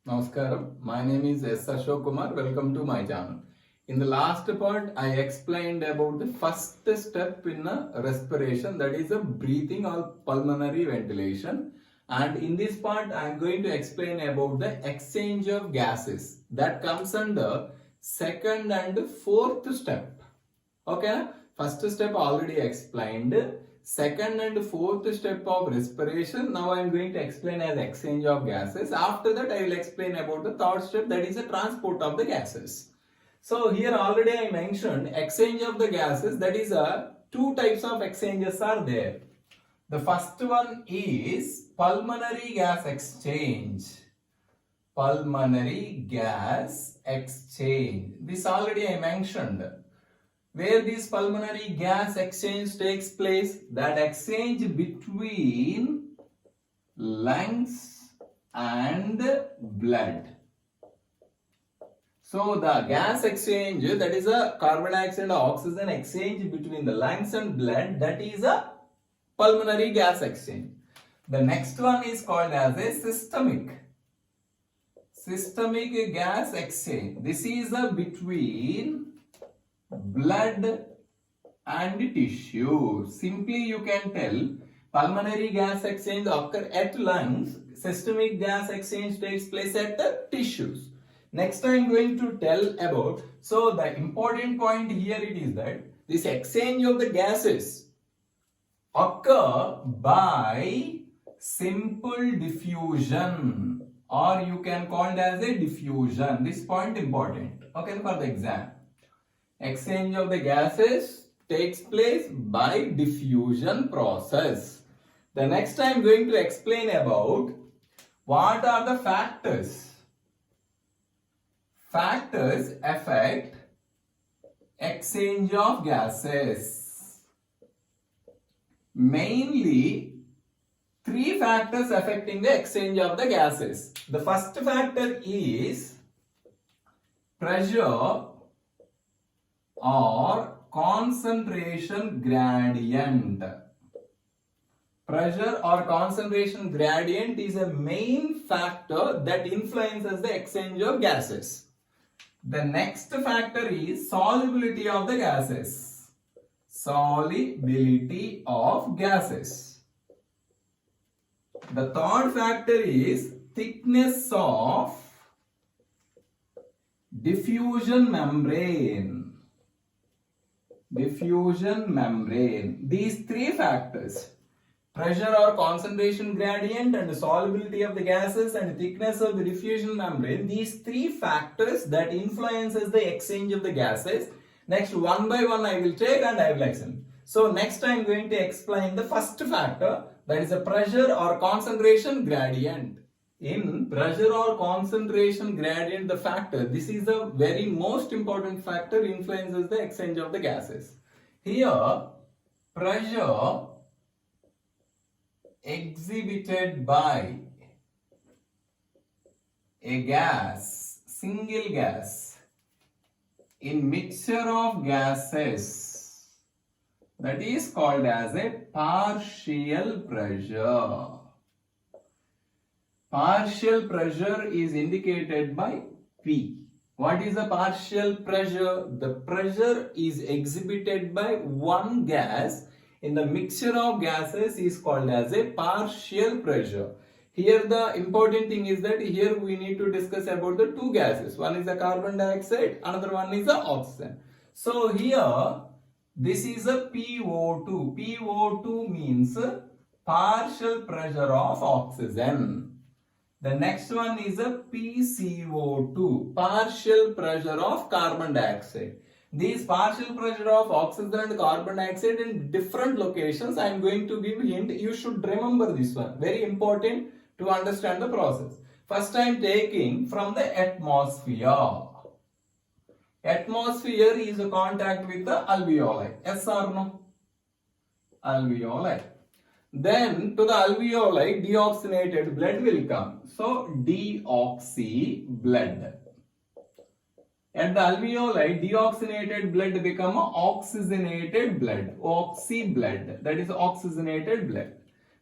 Namaskaram. My name is S. Ashok Kumar. Welcome to my channel. In the last part, I explained about the first step in a respiration, that is a breathing or pulmonary ventilation. And in this part, I am going to explain about the exchange of gases that comes under second and fourth step. Okay, first step already explained. Second and fourth step of respiration, now I am going to explain as exchange of gases. After that, I will explain about the third step, that is the transport of the gases. So here already I mentioned exchange of the gases, that is two types of exchanges are there. The first one is pulmonary gas exchange. Pulmonary gas exchange. This already I mentioned. Where this pulmonary gas exchange takes place, that exchange between lungs and blood. So the gas exchange, that is a carbon dioxide and oxygen exchange between the lungs and blood, that is a pulmonary gas exchange. The next one is called as a systemic gas exchange. This is a between blood and tissue. Simply you can tell pulmonary gas exchange occur at lungs, systemic gas exchange takes place at the tissues. Next I am going to tell about, so the important point here it is that this exchange of the gases occur by simple diffusion, or you can call it as a diffusion. This point important, okay, for the exam. Exchange of the gases takes place by diffusion process. The next I am going to explain about what are the factors. Factors affect exchange of gases. Mainly three factors affecting the exchange of the gases. The first factor is pressure or concentration gradient. Pressure or concentration gradient is a main factor that influences the exchange of gases. The next factor is solubility of the gases. Solubility of gases. The third factor is thickness of diffusion membrane. Diffusion membrane. These three factors, pressure or concentration gradient and solubility of the gases and thickness of the diffusion membrane, these three factors that influences the exchange of the gases. Next, one by one I will take and I will explain. So next I am going to explain the first factor, that is a pressure or concentration gradient. In pressure or concentration gradient, the factor, this is the very most important factor, influences the exchange of the gases. Here, pressure exhibited by a gas, single gas, in mixture of gases, that is called as a partial pressure. Partial pressure is indicated by P. What is the partial pressure? The pressure is exhibited by one gas in the mixture of gases is called as a partial pressure. Here the important thing is that here we need to discuss about the two gases. One is the carbon dioxide, another one is the oxygen. So here this is a PO2. PO2 means partial pressure of oxygen. The next one is a PCO2, partial pressure of carbon dioxide. These partial pressure of oxygen and carbon dioxide in different locations, I am going to give a hint. You should remember this one. Very important to understand the process. First I am taking from the atmosphere. Atmosphere is a contact with the alveoli. Yes or no? Alveoli. Then to the alveoli, deoxygenated blood will come. So deoxy blood. At the alveoli, deoxygenated blood become oxygenated blood. Oxy blood. That is oxygenated blood.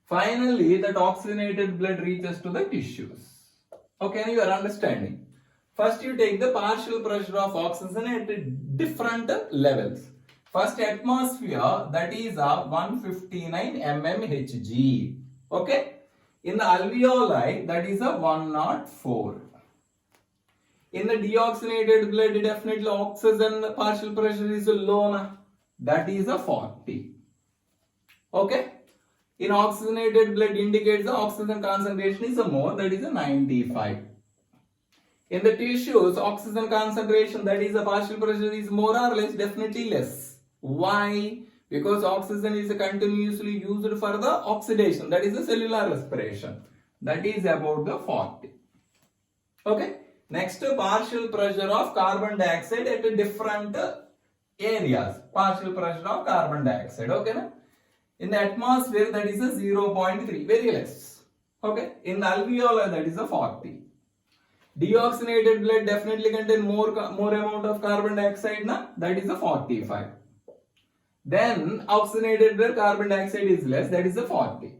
Finally, that oxygenated blood reaches to the tissues. Okay, you are understanding. First, you take the partial pressure of oxygen at different levels. First atmosphere, that is 159 mmHg. Okay. In the alveoli, that is 104. In the deoxygenated blood, definitely oxygen partial pressure is low, that is 40. Okay. In oxygenated blood indicates the oxygen concentration is more, that is 95. In the tissues, oxygen concentration, that is the partial pressure is more or less, definitely less. Why? Because oxygen is continuously used for the oxidation, that is the cellular respiration. That is about the 40. Okay. Next, partial pressure of carbon dioxide at different areas. Partial pressure of carbon dioxide. Okay. Na? In the atmosphere, that is a 0.3, very less. Okay. In the alveoli, that is a 40. Deoxygenated blood definitely contain more amount of carbon dioxide, na? That is a 45. Then oxygenated blood carbon dioxide is less, that is a 40.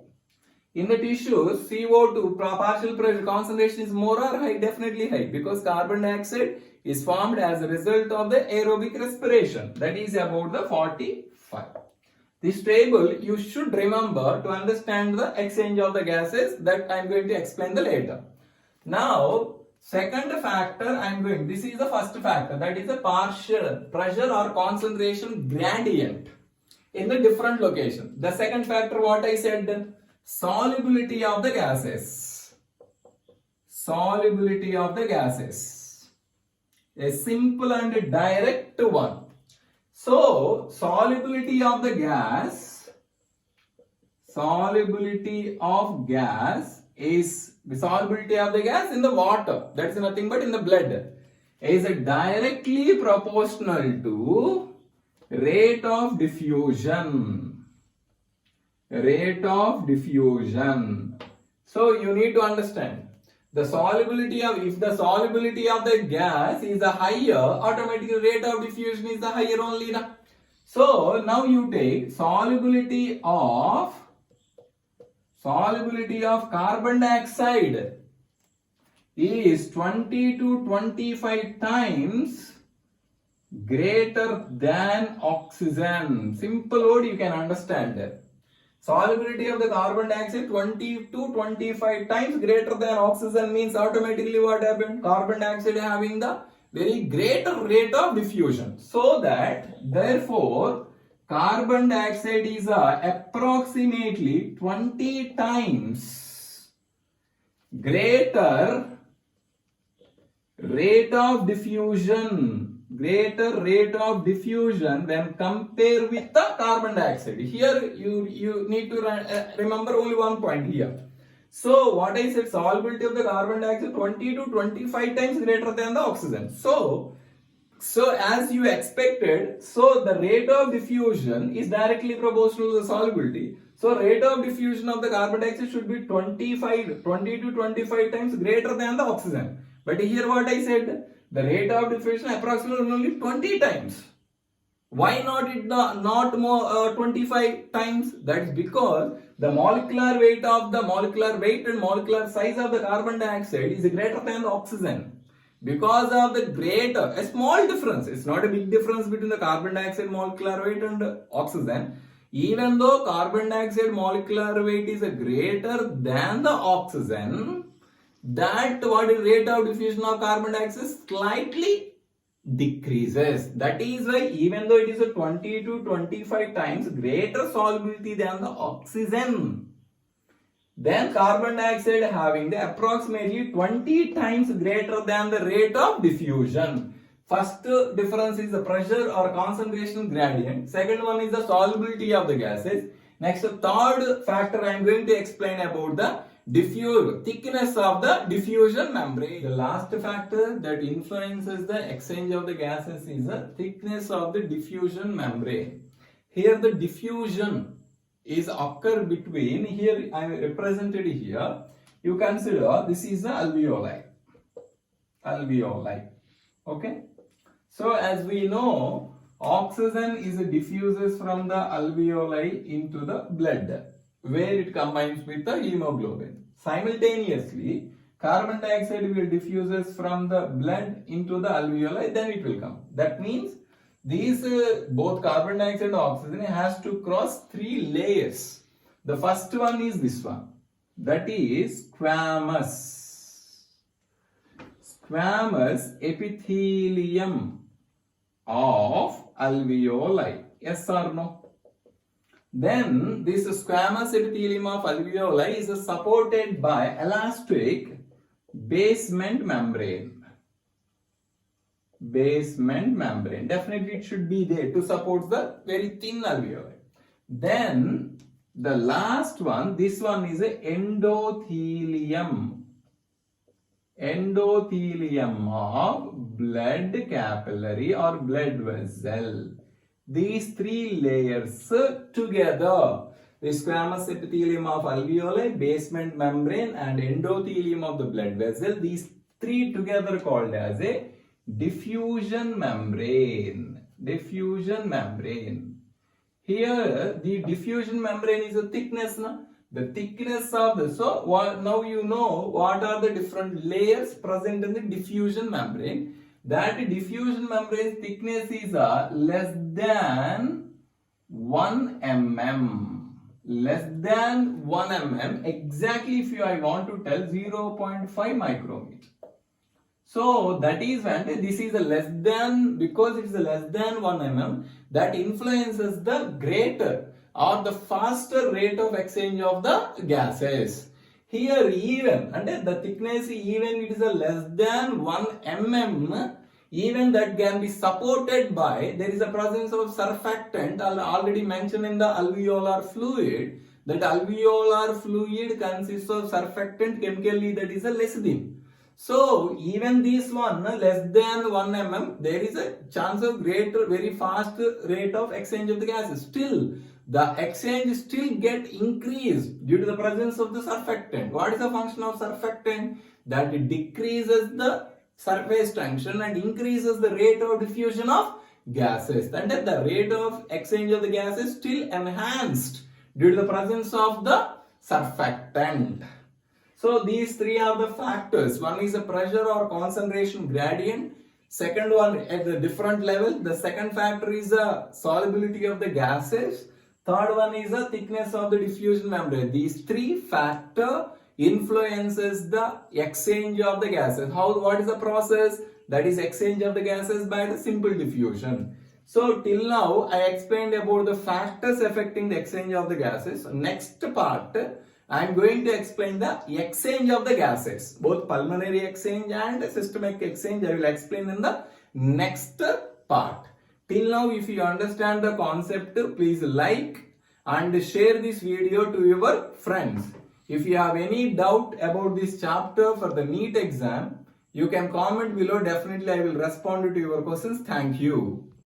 In the tissues, CO2 partial pressure concentration is more or high, definitely high, because carbon dioxide is formed as a result of the aerobic respiration, that is about the 45. This table you should remember to understand the exchange of the gases, that I am going to explain the later. Now, second factor this is the first factor, that is the partial pressure or concentration gradient in the different location. The second factor, what I said, solubility of the gases. Solubility of the gases. A simple and direct one. So, solubility of the gas is the solubility of the gas in the water, that is nothing but in the blood, is directly proportional to rate of diffusion. Rate of diffusion. So you need to understand the solubility of, if the solubility of the gas is the higher, automatically rate of diffusion is the higher only, na? So now you take solubility of carbon dioxide is 20 to 25 times greater than oxygen. Simple word you can understand. Solubility of the carbon dioxide 20 to 25 times greater than oxygen means automatically what happened? Carbon dioxide having the very greater rate of diffusion. So that therefore carbon dioxide is approximately 20 times greater rate of diffusion when compared with the carbon dioxide. Here you need to remember only one point here. So what I said, solubility of the carbon dioxide 20 to 25 times greater than the oxygen. So as you expected, so the rate of diffusion is directly proportional to the solubility. So rate of diffusion of the carbon dioxide should be 20 to 25 times greater than the oxygen. But here what I said, the rate of diffusion approximately only 20 times. Why not more 25 times? That is because the molecular weight and molecular size of the carbon dioxide is greater than the oxygen. Because of the a small difference, it's not a big difference between the carbon dioxide molecular weight and oxygen. Even though carbon dioxide molecular weight is greater than the oxygen, that what is rate of diffusion of carbon dioxide slightly decreases. That is why even though it is a 20 to 25 times greater solubility than the oxygen, then carbon dioxide having the approximately 20 times greater than the rate of diffusion. First difference is the pressure or concentration gradient. Second one is the solubility of the gases. Next, third factor I am going to explain about the thickness of the diffusion membrane. The last factor that influences the exchange of the gases is the thickness of the diffusion membrane. Here the diffusion is occur between, here I represented here, you consider this is the alveoli. Okay. So as we know, oxygen is diffuses from the alveoli into the blood, where it combines with the hemoglobin. Simultaneously, carbon dioxide will diffuses from the blood into the alveoli, then it will come. That means these both carbon dioxide and oxygen has to cross 3 layers. The first one is this one, that is squamous epithelium of alveoli. Yes or no? Then this squamous epithelium of alveoli is supported by elastic basement membrane. Definitely it should be there to support the very thin alveoli. Then the last one, this one is a endothelium of blood capillary or blood vessel. These 3 layers together, the squamous epithelium of alveoli, basement membrane and endothelium of the blood vessel, these 3 together called as a diffusion membrane. Here the diffusion membrane is a thickness, na? The thickness of the, so now you know what are the different layers present in the diffusion membrane. That diffusion membrane thickness is less than 1 mm. Exactly, if I want to tell, 0.5 micrometer. So that is when this is a less than, because it is a less than 1 mm, that influences the greater or the faster rate of exchange of the gases. Here even, and the thickness even it is a less than 1 mm, even that can be supported by, there is a presence of surfactant already mentioned in the alveolar fluid. That alveolar fluid consists of surfactant chemically, that is a lecithin. So even this one less than 1 mm, there is a chance of greater, very fast rate of exchange of the gases. Still, the exchange still get increased due to the presence of the surfactant. What is the function of surfactant? That it decreases the surface tension and increases the rate of diffusion of gases. And the rate of exchange of the gases still enhanced due to the presence of the surfactant. So these 3 are the factors. One is a pressure or concentration gradient. Second one at the different level. The second factor is the solubility of the gases. Third one is the thickness of the diffusion membrane. These 3 factors influences the exchange of the gases. What is the process? That is exchange of the gases by the simple diffusion. So till now I explained about the factors affecting the exchange of the gases. Next part I am going to explain the exchange of the gases. Both pulmonary exchange and systemic exchange I will explain in the next part. Till now, if you understand the concept, please like and share this video to your friends. If you have any doubt about this chapter for the NEET exam, you can comment below. Definitely I will respond to your questions. Thank you.